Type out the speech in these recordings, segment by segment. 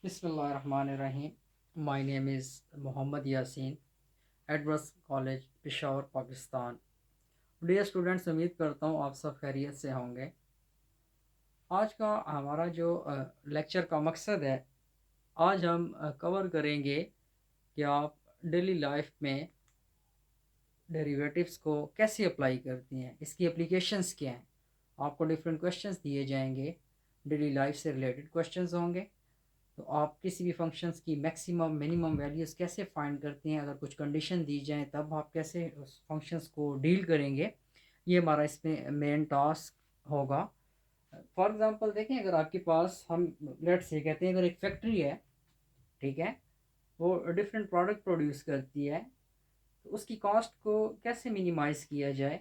Bismillahirrahmanirrahim. My name is Muhammad Yasin, Edwardes college Peshawar Pakistan. Dear students, उम्मीद करता हूँ आप सब खैरियत से होंगे। आज का हमारा जो लेक्चर का मकसद है, आज हम कवर करेंगे कि आप डेली लाइफ में डेरिवेटिव्स को कैसे अप्लाई करती हैं, इसकी एप्लीकेशंस क्या हैं। आपको डिफरेंट क्वेश्चंस दिए जाएंगे, डेली लाइफ से रिलेटेड क्वेश्चंस होंगे। तो आप किसी भी फंक्शंस की मैक्सिमम मिनिमम वैल्यूज़ कैसे फाइंड करते हैं, अगर कुछ कंडीशन दी जाए तब आप कैसे उस फंक्शंस को डील करेंगे, ये हमारा इसमें मेन टास्क होगा। फॉर एग्जांपल देखें, अगर आपके पास हम लेट्स से कहते हैं अगर एक फैक्ट्री है, ठीक है, वो डिफरेंट प्रोडक्ट प्रोड्यूस करती है, तो उसकी कॉस्ट को कैसे मिनिमाइज़ किया जाए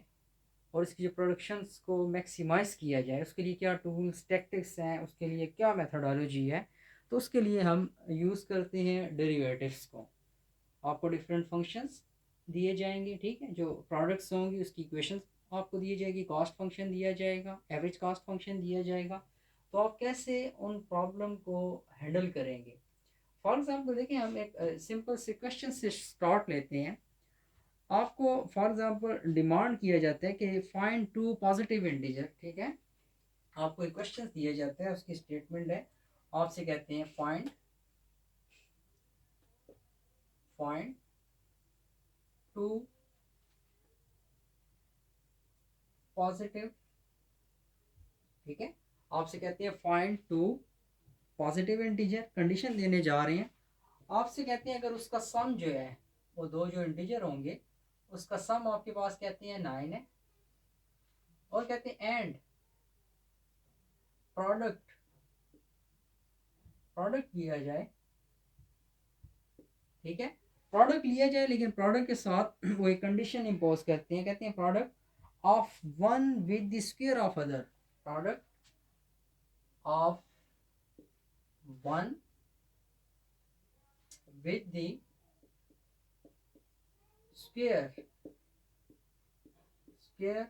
और इसकी जो प्रोडक्शंस को मैक्सिमाइज़ किया जाए, उसके लिए क्या टूल्स टैक्टिक्स हैं, उसके लिए क्या मेथडोलॉजी है। तो उसके लिए हम यूज़ करते हैं डेरिवेटिव्स को। आपको डिफरेंट फंक्शंस दिए जाएंगे, ठीक है, जो प्रोडक्ट्स होंगी उसकी इक्वेशंस आपको दिए जाएगी, कॉस्ट फंक्शन दिया जाएगा, एवरेज कॉस्ट फंक्शन दिया जाएगा। तो आप कैसे उन प्रॉब्लम को हैंडल करेंगे। फॉर एग्जांपल देखिए, हम एक सिंपल से क्वेश्चन से स्टार्ट लेते हैं। आपको फॉर एग्जांपल डिमांड किया जाता है कि फाइंड टू पॉजिटिव इंटीजर, ठीक है। आपको एक क्वेश्चन दिया जाता है, उसकी स्टेटमेंट है, आपसे कहते हैं फाइंड फाइंड टू पॉजिटिव, ठीक है। आपसे कहते हैं find two positive integer, condition देने जा रहे हैं। आपसे कहते हैं अगर उसका सम जो है, वो दो जो इंटीजर होंगे उसका सम आपके पास कहते हैं 9 है, और कहते हैं एंड प्रोडक्ट प्रोडक्ट लिया जाए, ठीक है। प्रोडक्ट लिया जाए, लेकिन प्रोडक्ट के साथ वो एक कंडीशन इम्पोज करते हैं, कहते हैं product of one with the square of other, product of one with the square square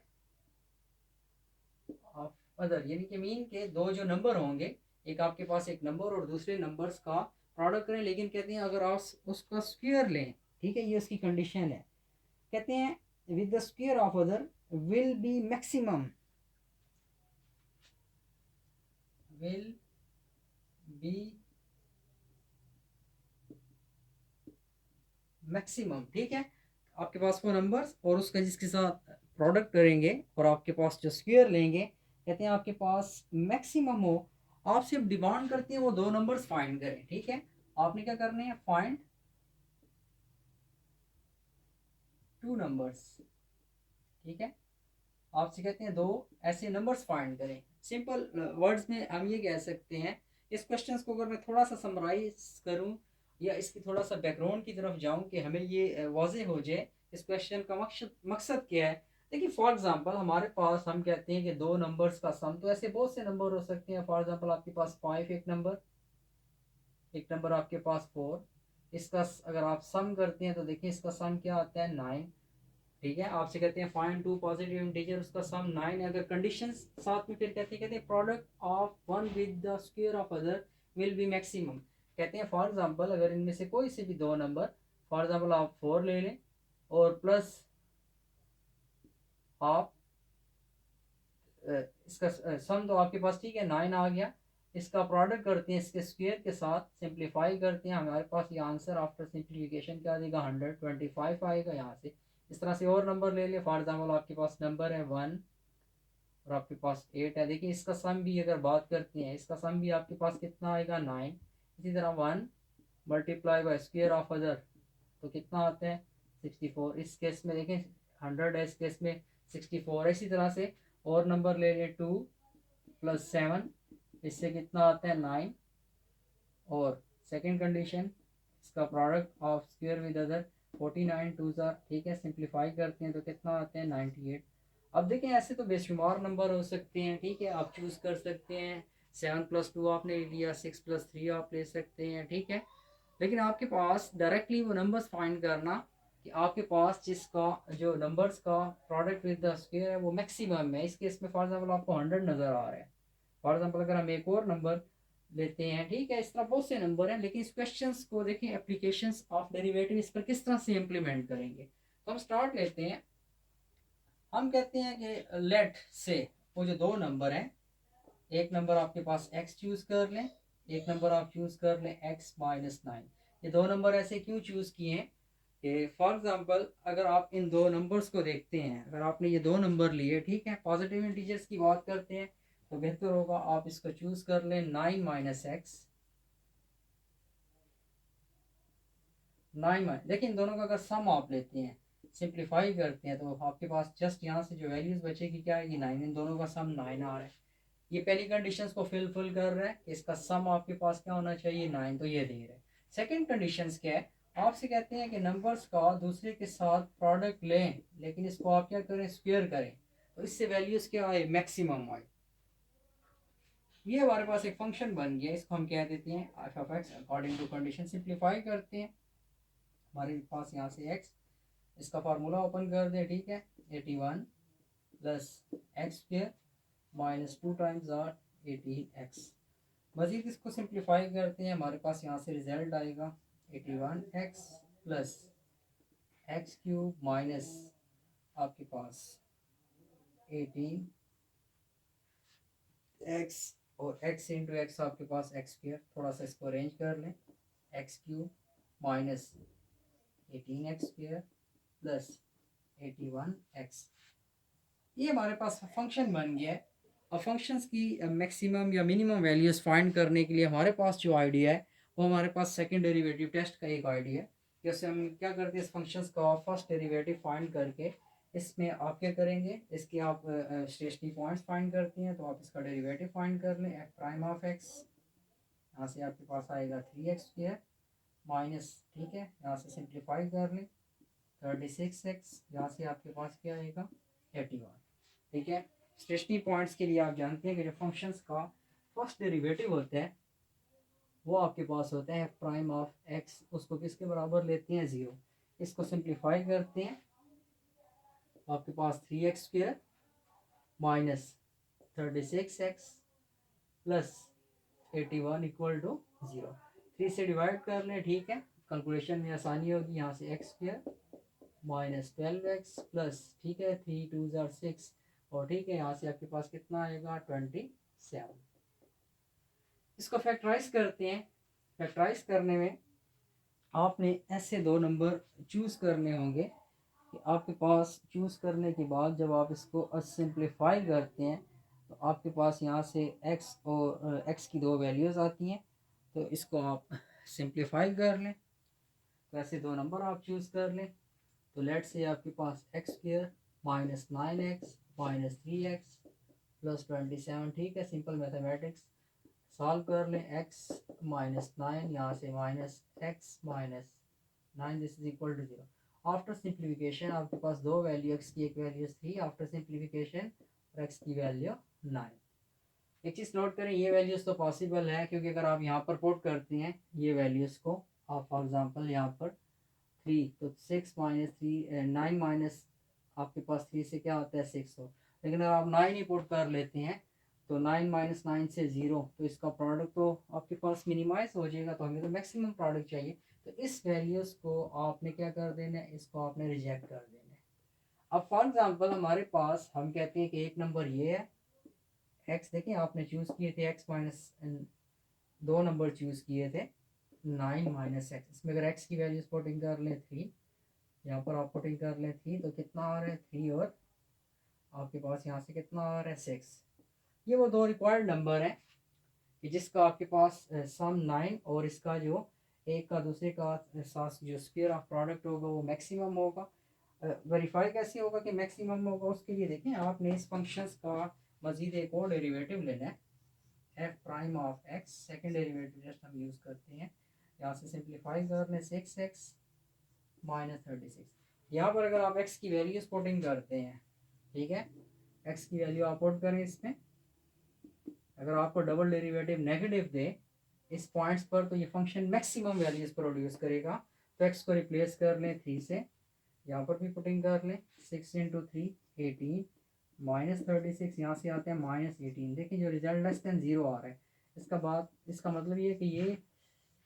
of other, यानी कि मीन के दो जो नंबर होंगे, एक आपके पास एक नंबर और दूसरे नंबर्स का प्रोडक्ट करें, लेकिन कहते हैं अगर आप उसका स्क्वायर लें, ठीक है, ये उसकी कंडीशन है। कहते हैं with the square of other will be maximum, will be maximum, ठीक है। आपके पास वो नंबर्स और उसका जिसके साथ प्रोडक्ट करेंगे और आपके पास जो स्क्वायर लेंगे, कहते हैं आपके पास मैक्सिमम हो। आप सिर्फ डिमांड करते हैं वो दो नंबर्स फाइंड करें, ठीक है। आपने क्या करने हैं, फाइंड टू नंबर्स, ठीक है। आपसे कहते हैं दो ऐसे नंबर्स फाइंड करें। सिंपल वर्ड्स में हम ये कह सकते हैं, इस क्वेश्चन को अगर मैं थोड़ा सा समराइज करूं या इसकी थोड़ा सा बैकग्राउंड की तरफ जाऊं कि हमें ये वाज़ेह हो जाए इस क्वेश्चन का मकसद मकसद क्या है। देखिए फॉर एग्जांपल हमारे पास हम कहते हैं कि दो नंबर्स का सम, तो ऐसे बहुत से नंबर हो सकते हैं। फॉर एग्जांपल आपके पास 5 एक नंबर आपके पास 4, इसका अगर आप सम करते हैं तो देखिए इसका सम क्या आता है 9, ठीक है। आपसे कहते हैं फाइंड टू पॉजिटिव इंटीजर, उसका सम 9 है। अगर कंडीशन साथ में फिर कहते हैं product of one with the square of other will be maximum. कहते हैं फॉर एग्जांपल अगर इनमें से कोई से भी दो नंबर, फॉर एग्जांपल आप 4 ले लें और प्लस आप इसका सम तो आपके पास, ठीक है, 9 आ गया। इसका प्रोडक्ट करते हैं इसके स्क्वायर के साथ, सिंप्लीफाई करते हैं, हमारे पास ये आंसर आफ्टर सिंप्लीफिकेशन क्या देगा, 125 आएगा यहाँ से। इस तरह से और नंबर ले लिया, फॉर एग्जाम्पल आपके पास नंबर है 1 और आपके पास 8 है। देखिए इसका सम भी अगर बात करते हैं, इसका सम भी आपके पास कितना आएगा 9। इसी तरह 1 multiply by square of other तो कितना आता है 64। इस केस में देखें 100 है, इस केस में 64 है। इसी तरह से और नंबर ले लें 2 प्लस 7, इससे कितना आता है 9। और सेकंड कंडीशन, इसका product of square with other 49 टू ज़ार, ठीक है, सिंप्लीफाई करते हैं तो कितना आते हैं 98। अब देखें ऐसे तो बेशुमार नंबर हो सकते हैं, ठीक है, आप चूज़ कर सकते हैं। 7+2 आपने लिया, 6+3 आप ले सकते हैं, ठीक है। लेकिन आपके पास डायरेक्टली वो नंबर्स फाइंड करना कि आपके पास जिसका जो नंबर्स का प्रोडक्ट विद द स्क्वायर है वो मैक्सिमम है। इस केस में फॉर एग्जांपल आपको 100 नज़र आ रहा है। फॉर एग्जांपल अगर हम एक और नंबर लेते हैं, ठीक है। इस तरह बहुत से नंबर हैं, लेकिन इस क्वेश्चंस को देखें एप्लीकेशंस ऑफ डेरिवेटिव इस पर किस तरह से इम्प्लीमेंट करेंगे। तो हम स्टार्ट लेते हैं। हम कहते हैं कि लेट से वो जो दो नंबर हैं, एक नंबर आपके पास x चूज कर लें, एक नंबर आप चूज कर लें x-9। ये दो नंबर ऐसे क्यों चूज किए हैं कि फॉर एग्जांपल अगर आप इन दो नंबर्स को देखते हैं, अगर आपने ये दो नंबर लिए, ठीक है, पॉजिटिव इंटीजर्स की बात करते हैं, तो बेहतर होगा आप इसको चूज कर लें 9 - x 9 लेकिन दोनों का अगर सम आप लेते हैं, सिंप्लीफाई करते हैं, तो आपके पास जस्ट यहाँ से जो वैल्यूज बचेगी क्या आएगी 9। इन दोनों का सम 9 आ रहा है। ये पहली कंडीशन को फिल कर रहा है कि इसका सम आपके पास क्या होना चाहिए 9, तो ये दे रहा है। सेकंड कंडीशन क्या है, आपसे कहते हैं कि नंबर्स का दूसरे के साथ प्रोडक्ट लें, लेकिन इसको आप क्या करें, स्क्वायर करें, तो इससे वैल्यूज क्या आए, मैक्सिमम आए। ये हमारे पास एक फंक्शन बन गया, इसको हम कह देते हैं F of X according to condition. Simplify करते हैं, हमारे पास यहाँ से एक्स, इसका फार्मूला ओपन कर दें, ठीक है, 81 plus X square minus 2 times are 18x। मज़ीद इसको सिंप्लीफाई करते हैं, हमारे पास यहाँ से रिजल्ट आएगा 81x plus x cube minus आपके पास 18x और x इंटू एक्स आपके पास एक्स स्क्र, थोड़ा सा इसको अरेंज कर लें, x cube minus 18x square plus 81x। ये हमारे पास फंक्शन बन गया है। और फंक्शंस की मैक्सिमम या मिनिमम वैल्यूज़ फाइंड करने के लिए हमारे पास जो आइडिया है वो हमारे पास सेकंड डेरिवेटिव टेस्ट का एक आइडिया है। जैसे हम क्या करते हैं, इस फंक्शंस का फर्स्ट डेरिवेटिव फाइंड करके इसमें आप क्या करेंगे, इसके आप स्टेशनरी पॉइंट्स फाइंड करते हैं, तो आप इसका डेरिवेटिव फाइंड कर लें, एफ प्राइम ऑफ एक्स, यहाँ से आपके पास आएगा 3x² माइनस, ठीक है, यहाँ से सिंप्लीफाई कर लें 36x, यहाँ से आपके पास क्या आएगा 81, ठीक है। स्टेशनरी पॉइंट्स के लिए आप जानते हैं कि जो फंक्शंस का फर्स्ट डेरिवेटिव होता है वो आपके पास होता है एफ प्राइम ऑफ एक्स, उसको किसके बराबर लेते हैं 0। इसको सिंप्लीफाई करते हैं, आपके पास 3x² minus 36x plus 81 equal to 0। 3 से डिवाइड कर लें, ठीक है, कैलकुलेशन में आसानी होगी। यहाँ से x² माइनस 12x प्लस, ठीक है, 3 2 6, और ठीक है, यहाँ से आपके पास कितना आएगा 27। इसको फैक्टराइज करते हैं। फैक्टराइज करने में आपने ऐसे दो नंबर चूज़ करने होंगे कि आपके पास चूज़ करने के बाद जब आप इसको सिंप्लीफाई करते हैं तो आपके पास यहाँ से x और x की दो वैल्यूज़ आती हैं, तो इसको आप सिंप्लीफाई कर लें। तो ऐसे दो नंबर आप चूज़ कर लें, तो लेट से आपके पास x² minus 9x minus 3x plus 27, ठीक है, सिंपल मैथमेटिक्स सॉल्व कर लें। x माइनस 9, यहाँ से minus x minus 9, this is equal to 0। After simplification आपके पास दो वैल्यू, x की एक वैल्यू 3 आफ्टर सिंप्लीफिकेशन और x की वैल्यू 9। एक चीज़ नोट करें, ये वैल्यूज़ तो पॉसिबल है क्योंकि अगर आप यहाँ पर पुट करते हैं ये वैल्यूज़ को, आप फॉर एग्जांपल यहाँ पर 3, तो 6 माइनस 3 9 माइनस आपके पास 3 से क्या होता है 6 हो। लेकिन अगर आप 9 ही पुट कर लेते हैं तो 9 माइनस 9 से 0, तो इसका प्रोडक्ट तो आपके पास मिनिमाइज हो जाएगा, तो हमें तो मैक्सिमम प्रोडक्ट चाहिए। तो इस वैल्यूज़ को आपने क्या कर देना है, इसको आपने रिजेक्ट कर देना है। अब फॉर एग्जांपल हमारे पास हम कहते हैं कि एक नंबर ये है एक्स, देखिए आपने चूज़ किए थे एक्स माइनस, दो नंबर चूज़ किए थे 9 माइनस एक्स, इसमें अगर एक्स की वैल्यूज पुटिंग कर लें 3, यहाँ पर आप पुटिंग कर लें 3, तो कितना आ रहा है 3, और आपके पास यहाँ से कितना आ रहा है 6। ये वो दो रिक्वायर्ड नंबर हैं कि जिसका आपके पास सम 9 और इसका जो एक का दूसरे का साथ जो स्क्वायर ऑफ प्रोडक्ट होगा वो मैक्सिमम होगा। वेरीफाई कैसे होगा कि मैक्सिमम होगा, उसके लिए देखें आपने इस फंक्शंस का मज़ीद एक और डेरिवेटिव लेना है, F prime of x, second derivative just हम यूज़ करते हैं। यहाँ से सिंप्लीफाई कर लें 6x माइनस 36। यहाँ पर अगर आप x की वैल्यूज पुटिंग करते हैं, ठीक है, x की वैल्यू आप पुट करें इसमें, अगर आपको डबल डेरिवेटिव नेगेटिव दे इस पॉइंट्स पर तो ये फंक्शन मैक्सिमम वैल्यूज प्रोड्यूस करेगा। तो x को रिप्लेस कर लें 3 से, यहाँ पर भी पुटिंग कर लें 6 इंटू 3 18 माइनस 36, यहाँ से आते हैं माइनस 18। देखिए जो रिजल्ट लेस दैन 0 आ रहा है, इसका मतलब ये है कि ये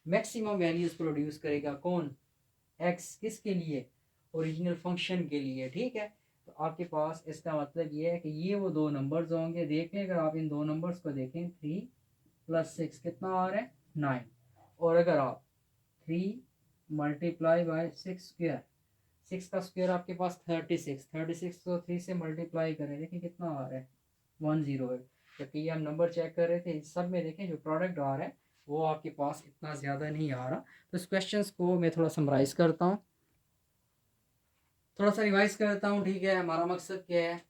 मैक्सिमम वैल्यूज़ प्रोड्यूस करेगा। कौन? एक्स। किसके लिए? ओरिजिनल फंक्शन के लिए। ठीक है, तो आपके पास इसका मतलब ये है कि ये वो दो नंबर्स होंगे। देख लें, अगर आप इन दो नंबर्स को देखें, 3 + 6 कितना आ रहा है? 9। और अगर आप 3 × 6 स्क्वायर, 6 का स्क्वायर आपके पास 36, 36 को 3 से मल्टीप्लाई करें, देखें कितना आ रहा है? 108। जबकि ये हम नंबर चेक कर रहे थे, इस सब में देखें जो प्रोडक्ट आ रहा है वो आपके पास इतना ज़्यादा नहीं आ रहा। तो इस क्वेश्चन को मैं थोड़ा समराइज करता हूँ, थोड़ा सा रिवाइज करता हूँ। ठीक है, हमारा मकसद क्या है?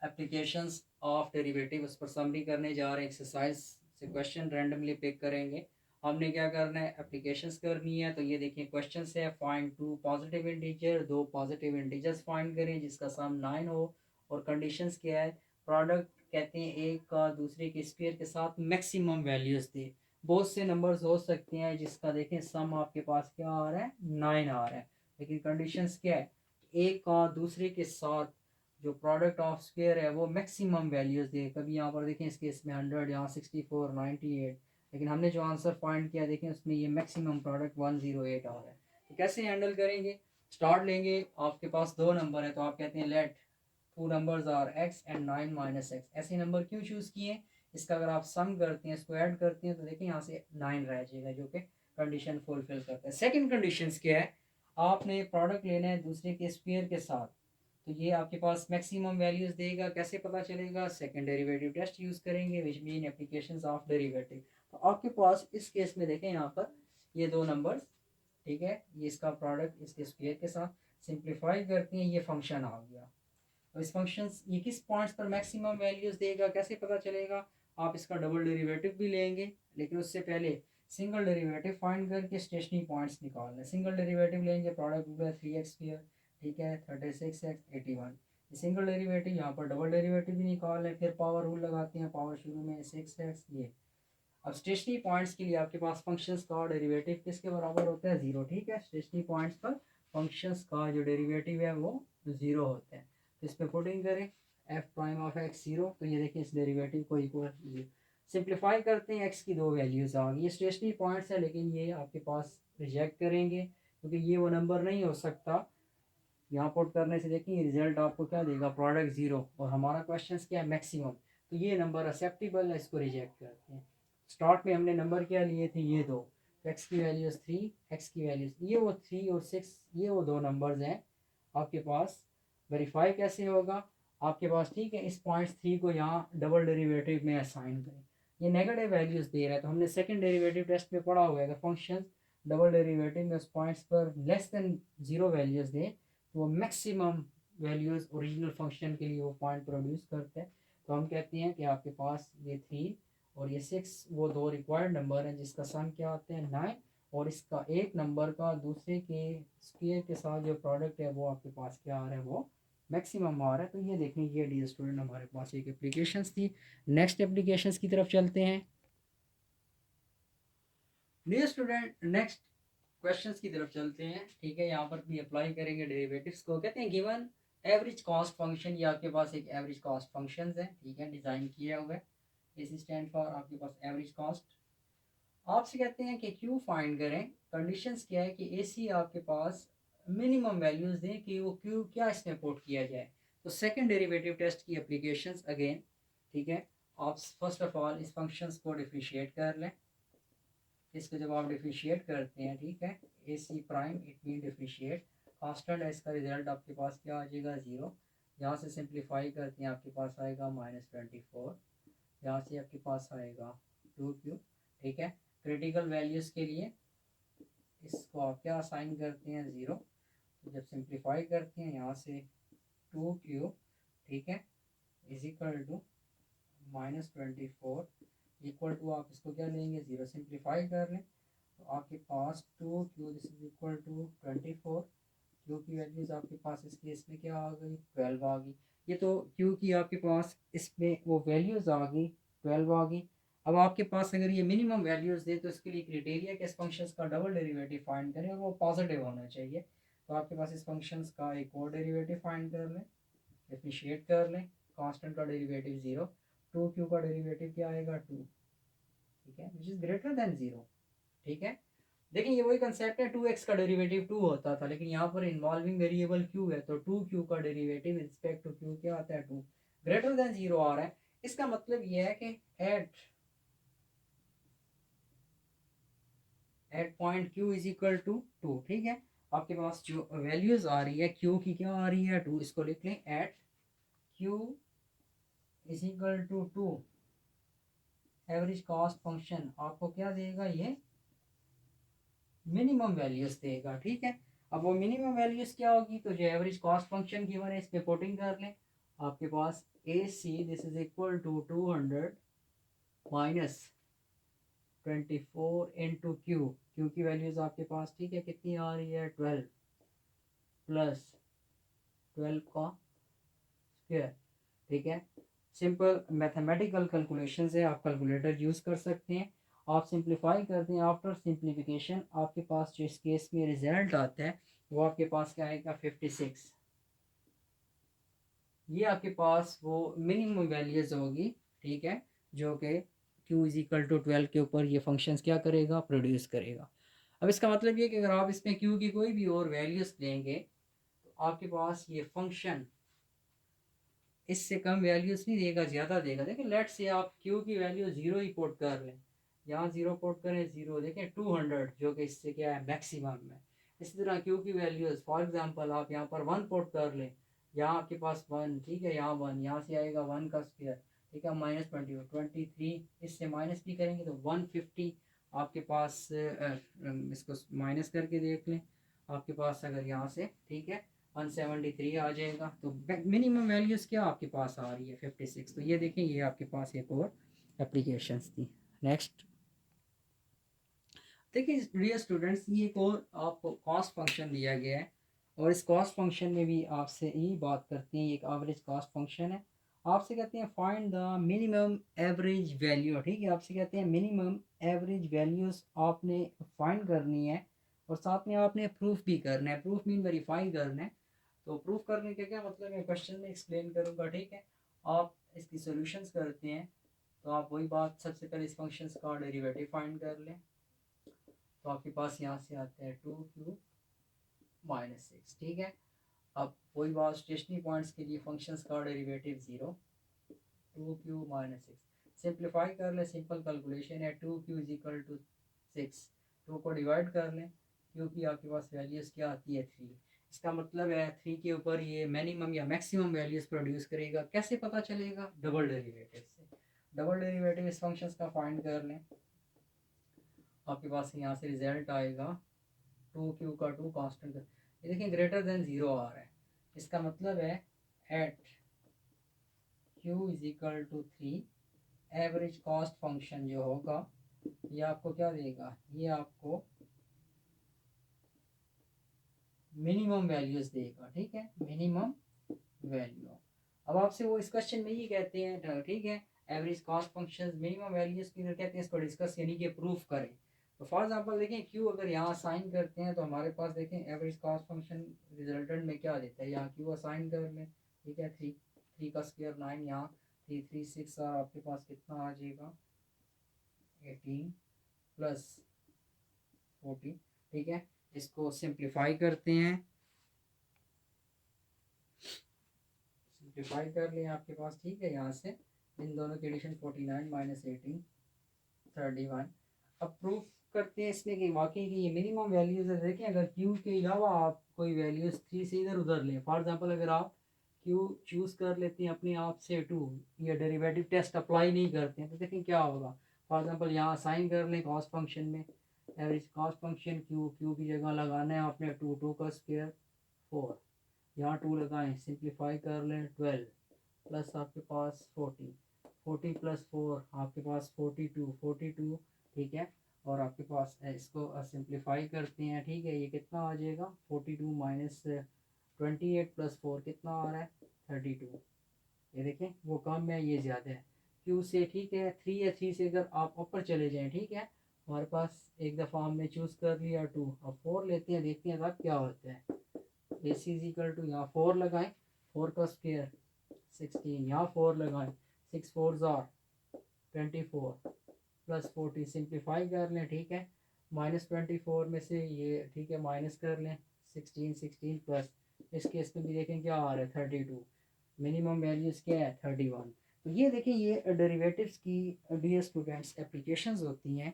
एप्लीकेशंस ऑफ डेरिवेटिव, उस पर समरी करने जा रहे हैं। एक्सरसाइज से क्वेश्चन रैंडमली पिक करेंगे। हमने क्या करना है? एप्लीकेशंस करनी है। तो ये देखिए क्वेश्चन है, find 2 positive integer, 2 positive integers find करें जिसका सम 9 हो। और कंडीशंस क्या है? प्रोडक्ट कहते हैं एक का दूसरे के स्क्वायर के साथ मैक्सिमम वैल्यूज़ दे। बहुत से नंबर्स हो सकते हैं जिसका देखें सम आपके पास क्या आ रहा है? 9 आ रहा है। लेकिन कंडीशंस क्या है? एक का दूसरे के साथ जो प्रोडक्ट ऑफ स्क्वायर है वो मैक्सिमम वैल्यूज़ दे। कभी यहाँ पर देखें इस केस में 100, यहाँ 64, 98, लेकिन हमने जो आंसर फाइंड किया देखें उसमें ये मैक्सिमम प्रोडक्ट 108 आ रहा है। तो कैसे हैंडल करेंगे? स्टार्ट लेंगे, आपके पास दो नंबर है तो आप कहते हैं let two numbers are x and 9 - x। ऐसे नंबर क्यों चूज़ किए? इसका अगर आप सम करते हैं, इसको ऐड करते हैं तो देखें यहाँ से 9 रह जाएगा, जो कि कंडीशन फुलफिल करता है। सेकेंड कंडीशन क्या है? आपने प्रोडक्ट लेना है दूसरे के स्क्वायर के साथ, तो ये आपके पास मैक्सिमम वैल्यूज़ देगा। कैसे पता चलेगा? सेकंड डेरिवेटिव टेस्ट यूज़ करेंगे, which mean applications of derivative. तो आपके पास इस केस में देखें यहाँ पर ये दो नंबर्स, ठीक है, ये इसका प्रोडक्ट इसके स्क्वायर के साथ सिंप्लीफाई करते हैं, ये फंक्शन आ गया। तो इस फंक्शन ये किस पॉइंट्स पर मैक्सिमम वैल्यूज़ देगा, कैसे पता चलेगा? आप इसका डबल डेरिवेटिव भी लेंगे, लेकिन उससे पहले सिंगल डेरिवेटिव फाइंड करके स्टेशनरी पॉइंट्स निकालना है। सिंगल डेरिवेटिव लेंगे, प्रोडक्ट होगा 3x², ठीक है, 36x 81। सिंगल डेरिवेटिव यहाँ पर डबल डेरिवेटिव भी निकाल लें, फिर पावर रूल लगाते हैं, पावर शुरू में 6x ये। अब स्टेशनरी पॉइंट्स के लिए आपके पास फंक्शंस का डेरिवेटिव किसके बराबर होता है? 0। ठीक है, स्टेशनरी पॉइंट्स पर फंक्शंस का जो डेरिवेटिव है वो 0 होता है। तो इस पर पुटिंग करें f'(x) 0, तो ये देखिए इस डेरिवेटिव को इक्वल 0। सिंप्लीफाई करते हैं, x की दो वैल्यूज़ आ गई। ये स्टेशनरी पॉइंट्स है लेकिन ये आपके पास रिजेक्ट करेंगे क्योंकि ये वो नंबर नहीं हो सकता। यहाँ पुट करने से देखिए रिजल्ट आपको क्या देगा? प्रोडक्ट 0। और हमारा क्वेश्चन क्या है? मैक्सिमम। तो ये नंबर एक्सेप्टेबल है, इसको रिजेक्ट करते हैं। स्टार्ट में हमने नंबर क्या लिए थे? ये दो। तो एक्स की वैल्यूज़ 3, एक्स की वैल्यूज़ ये वो 3 और 6, ये वो दो नंबर्स हैं आपके पास। वेरीफाई कैसे होगा आपके पास? ठीक है, इस पॉइंट्स 3 को यहाँ डबल डेरिवेटिव में असाइन करें। ये नेगेटिव वैल्यूज़ दे रहा है तो हमने सेकंड डेरिवेटिव टेस्ट में पढ़ा हुआ है, अगर फंक्शन डबल डेरिवेटिव में उस पॉइंट्स पर लेस देन 0 वैल्यूज़ दें तो वो मैक्सिमम वैल्यूज़ ओरिजिनल फंक्शन के लिए वो पॉइंट प्रोड्यूस करते हैं। तो हम कहते हैं कि आपके पास ये 3 और ये 6 वो दो रिक्वायर्ड नंबर हैं जिसका सम क्या होते हैं? 9। और इसका एक नंबर का दूसरे के स्क्वायर के साथ जो प्रोडक्ट है वो आपके पास क्या आ रहा है? वो मैक्सिमम आ रहा है। तो ये देखने ये डियर स्टूडेंट हमारे पास एक एप्लीकेशंस थी। नेक्स्ट एप्लीकेशंस की तरफ चलते हैं। डियर स्टूडेंट नेक्स्ट क्वेश्चंस की तरफ चलते हैं। ठीक है, यहाँ पर भी अप्लाई करेंगे डेरिवेटिव्स को। कहते हैं गिवन एवरेज कॉस्ट फंक्शन, ये आपके पास एक एवरेज कॉस्ट फंक्शन है, ठीक है, डिज़ाइन किया हुआ है। इस स्टैंड फॉर आपके पास एवरेज कॉस्ट। आपसे कहते हैं कि क्यू फाइंड करें। कंडीशंस क्या है कि ए सी आपके पास मिनिमम वैल्यूज़ दें कि वो क्यू क्या इसमें पुट किया जाए। तो सेकंड डेरिवेटिव टेस्ट की एप्लीकेशंस अगेन, ठीक है, आप फर्स्ट ऑफ ऑल इस फंक्शंस को डिफरेंशिएट कर लें। इसको जब आप डिफरेंशिएट करते हैं, ठीक है, A C prime it mean differentiate constant है, इसका रिजल्ट आपके पास क्या आ जाएगा? 0। यहाँ से सिंप्लीफाई करते हैं आपके पास आएगा -24। यहाँ से आपके पास आएगा 2q। ठीक है, क्रिटिकल वैल्यूज़ के लिए इसको आप क्या असाइन करते हैं? 0। तो जब सिंप्लीफाई करते हैं यहाँ से 2q, ठीक है, is equal to -24 equal to आप इसको क्या लेंगे? 0। सिंप्लीफाई कर लें तो आपके पास 2q this is equal to 24। Q की वैल्यूज़ आपके पास इस केस में क्या आ गई? 12 आ गई। ये तो क्यू की आपके पास इसमें वो वैल्यूज़ आ गई, 12 आ गई। अब आपके पास अगर ये मिनिमम वैल्यूज़ दे तो इसके लिए क्राइटेरिया कि इस फंक्शंस का डबल डेरिवेटिव फाइंड करें और वो पॉजिटिव होना चाहिए। तो आपके पास इस फंक्शंस का एक और डेरिवेटिव फाइंड कर लें, डिफरेंशिएट कर लें। कांस्टेंट का डेरिवेटिव 0, 2q का डेरिवेटिव क्या आएगा? 2। ठीक है, विच इज़ ग्रेटर देन 0। ठीक है, देखिए ये वही कंसेप्ट है, 2x का डेरिवेटिव 2 होता था, लेकिन यहाँ पर इन्वॉल्विंग वेरिएबल q है, तो 2q का डेरिवेटिव रिस्पेक्ट टू q क्या आता है, 2 ग्रेटर देन 0 आ रहा है। इसका मतलब ये है कि at point q is equal to 2। ठीक है, आपके पास जो वैल्यूज आ रही है q की क्या आ रही है, 2, इसको लिख लें at q is equal to 2, average cost function आपको क्या देगा, ये मिनिमम वैल्यूज देगा। ठीक है, अब वो मिनिमम वैल्यूज क्या होगी, तो जो एवरेज कॉस्ट फंक्शन गिवन है इस पे पुटिंग कर लें, आपके पास A C this is equal to 200 minus 24 into Q, Q की वैल्यूज आपके पास ठीक है कितनी आ रही है, 12 प्लस 12 का स्क्वायर। ठीक है, सिंपल मैथमेटिकल कैलकुलेशन से आप कैलकुलेटर यूज़ कर सकते हैं। आप सिंप्लीफाई करते हैं, आफ्टर सिंप्लीफिकेशन आपके पास जो इस केस में रिजल्ट आता है वो आपके पास क्या आएगा, 56। ये आपके पास वो मिनिमम वैल्यूज होगी। ठीक है, जो कि q इज इक्वल टू 12 के ऊपर ये फंक्शंस क्या करेगा, प्रोड्यूस करेगा। अब इसका मतलब ये कि अगर आप इसमें q की कोई भी और वैल्यूज लेंगे तो आपके पास ये फंक्शन इससे कम वैल्यूज नहीं देगा, ज़्यादा देगा। देखिए लेट्स से आप q की वैल्यू 0 ही पोर्ट कर लें, यहाँ 0 पोर्ट करें, 0 देखें 200 जो कि इससे क्या है मैक्सिमम है। इसी तरह q की वैल्यूज फॉर एग्जांपल आप यहाँ पर 1 पोर्ट कर लें, यहाँ आपके पास 1, ठीक है, यहाँ 1, यहाँ से आएगा 1 का स्क्वायर, ठीक है, माइनस 23, इससे माइनस भी करेंगे तो 150 आपके पास इसको माइनस करके देख लें, आपके पास अगर यहाँ से ठीक है 173 आ जाएगा। तो मिनिमम वैल्यूज़ क्या आपके पास आ रही है, 56। तो ये देखें, ये आपके पास एक और एप्लीकेशंस थी। नेक्स्ट देखिए डियर स्टूडेंट्स, ये एक और आपको कॉस्ट फंक्शन दिया गया है, और इस कॉस्ट फंक्शन में भी आपसे यही बात करते हैं, एक एवरेज कॉस्ट फंक्शन है। आपसे कहते हैं find the minimum average value. ठीक है, आपसे कहते हैं मिनिमम एवरेज वैल्यूज़ आपने फाइंड करनी है, और साथ में आपने प्रूफ भी करना है, प्रूफ मीन वेरीफाई करना है। तो प्रूफ करने का क्या मतलब है, क्वेश्चन में एक्सप्लेन करूँगा। ठीक है, आप इसकी सॉल्यूशंस करते हैं, तो आप वही बात, सबसे पहले इस फंक्शंस का डेरिवेटिव फाइंड कर लें, तो आपके पास यहाँ से आता है 2q माइनस 6। ठीक है, अब वही बात, स्टेशनरी पॉइंट्स के लिए फंक्शंस का डेरिवेटिव 0, 2q-6 सिंप्लीफाई कर लें, सिंपल कैलकुलेशन है, 2q इज इक्वल टू 6, 2 को डिवाइड कर लें, q की आपके पास वैल्यूज़ क्या आती है, 3। इसका मतलब है 3 के ऊपर ये मिनिमम या मैक्सिमम वैल्यूज़ प्रोड्यूस करेगा। कैसे पता चलेगा, डबल डेरिवेटिव से। डबल डेरिवेटिव इस फंक्शंस का फाइंड कर लें, आपके पास यहाँ से रिजल्ट आएगा 2q का 2 कांस्टेंट, ये देखिए ग्रेटर देन 0 आ रहा है। इसका मतलब है at q is equal to 3, average cost function जो होगा ये आपको क्या देगा, ये आपको मिनिमम वैल्यूज देगा। ठीक है, मिनिमम वैल्यू। अब आपसे वो इस क्वेश्चन में ये कहते हैं, ठीक है, average cost function minimum values की कहते हैं इसको डिस्कस यानी कि प्रूफ करें। तो फॉर एग्जांपल देखें क्यू अगर यहाँ असाइन करते हैं तो हमारे पास देखें एवरेज कॉस्ट फंक्शन रिजल्टेंट में क्या देता है, यहाँ क्यू असाइन कर लें, ठीक है, 3 का स्क्वायर 9, यहाँ 3 3 6 और आपके पास कितना आ जाएगा 18 प्लस 14। ठीक है, इसको सिंप्लीफाई करते हैं, सिंप्लीफाई कर लें आपके पास, ठीक है, यहाँ से इन दोनों की एडिशन 49 माइनस 18 31। अब प्रूफ करते हैं इसमें कि वाकई की ये मिनिमम वैल्यूज है। देखें अगर क्यू के अलावा आप कोई वैल्यूज 3 से इधर उधर लें, फॉर एग्जांपल अगर आप क्यू चूज़ कर लेते हैं अपने आप से 2, या डेरिवेटिव टेस्ट अप्लाई नहीं करते हैं, तो देखें क्या होगा। फॉर एग्जांपल यहाँ साइन कर लें कॉस्ट फंक्शन में, एवरेज कॉस्ट फंक्शन क्यू की जगह लगाना है आपने 2 का स्क्वायर 4, यहाँ 2 लगाएं, सिंप्लीफाई कर लें 12 प्लस आपके पास 40 प्लस 4 आपके पास 42। ठीक है, और आपके पास इसको सिंप्लीफाई करते हैं, ठीक है, ये कितना आ जाएगा 42 माइनस 28 प्लस 4 कितना आ रहा है 32। ये देखें वो कम है, ये ज़्यादा है क्यू से। ठीक है, 3 या 3 से अगर आप ऊपर चले जाएँ, ठीक है, हमारे पास एक दफ़ा हमने चूज़ कर लिया 2, अब 4 लेते हैं, देखते हैं तब क्या होता है। A C is equal to, यहाँ 4 लगाएं, 4 का स्क्वायर 16, यहाँ 4 लगाएं, 6 4 ज़ार 24 प्लस 40 सिंप्लीफाई कर लें, ठीक है। -24 में से ये, ठीक है, माइनस कर लें 16 प्लस, इस केस में भी देखें क्या आ रहा है 32, मिनिमम वैल्यूज़ क्या है 31। तो ये देखें, ये डेरिवेटिव्स की डियर स्टूडेंट्स एप्लीकेशंस होती हैं।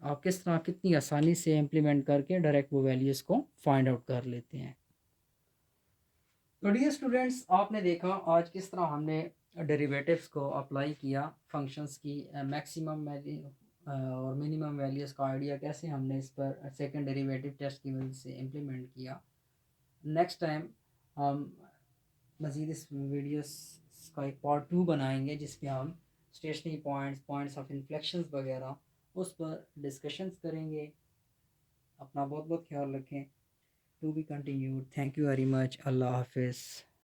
आप किस तरह कितनी आसानी से इम्प्लीमेंट करके डायरेक्ट वो वैल्यूज़ को फाइंड आउट कर लेते हैं। तो डियर स्टूडेंट्स, आपने देखा आज किस तरह हमने डेरिवेटिव्स को अप्लाई किया, फंक्शंस की मैक्सिमम वैल्यू और मिनिमम वैल्यूज़ का आइडिया कैसे हमने इस पर सेकंड डेरिवेटिव टेस्ट की वजह से इम्प्लीमेंट किया। नेक्स्ट टाइम हम मज़ीद इस वीडियोस का एक पार्ट 2 बनाएंगे जिसमें हम stationary points, points of inflections वगैरह उस पर डिस्कशंस करेंगे। अपना बहुत बहुत ख्याल रखें। To be continued. Thank you very much. अल्लाह हाफिज़।